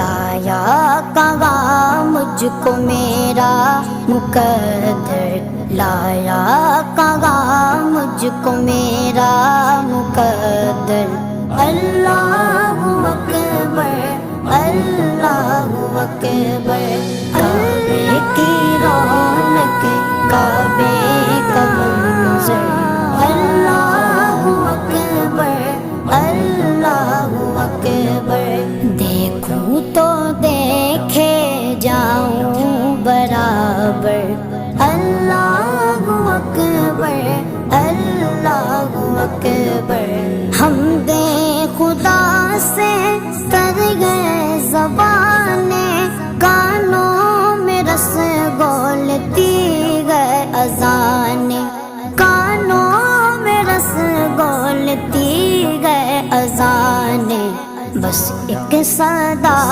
لایا کہاں مجھ کو میرا مقدر، لایا کہاں مجھ کو میرا مقدر۔ اللہ اکبر، اللہ اکبر، کعبے کی رونق، کعبے کا منظر۔ اللہ اکبر، اللہ اکبر، دیکھوں تو دیکھے جاؤں برابر۔ اللہ اکبر، اللہ اکبر، حمد خدا سے تر گئے زبانیں، کانوں میں رس گولتی گئے اذانیں، کانوں میں رس گولتی گئے اذانیں، بس ایک صدا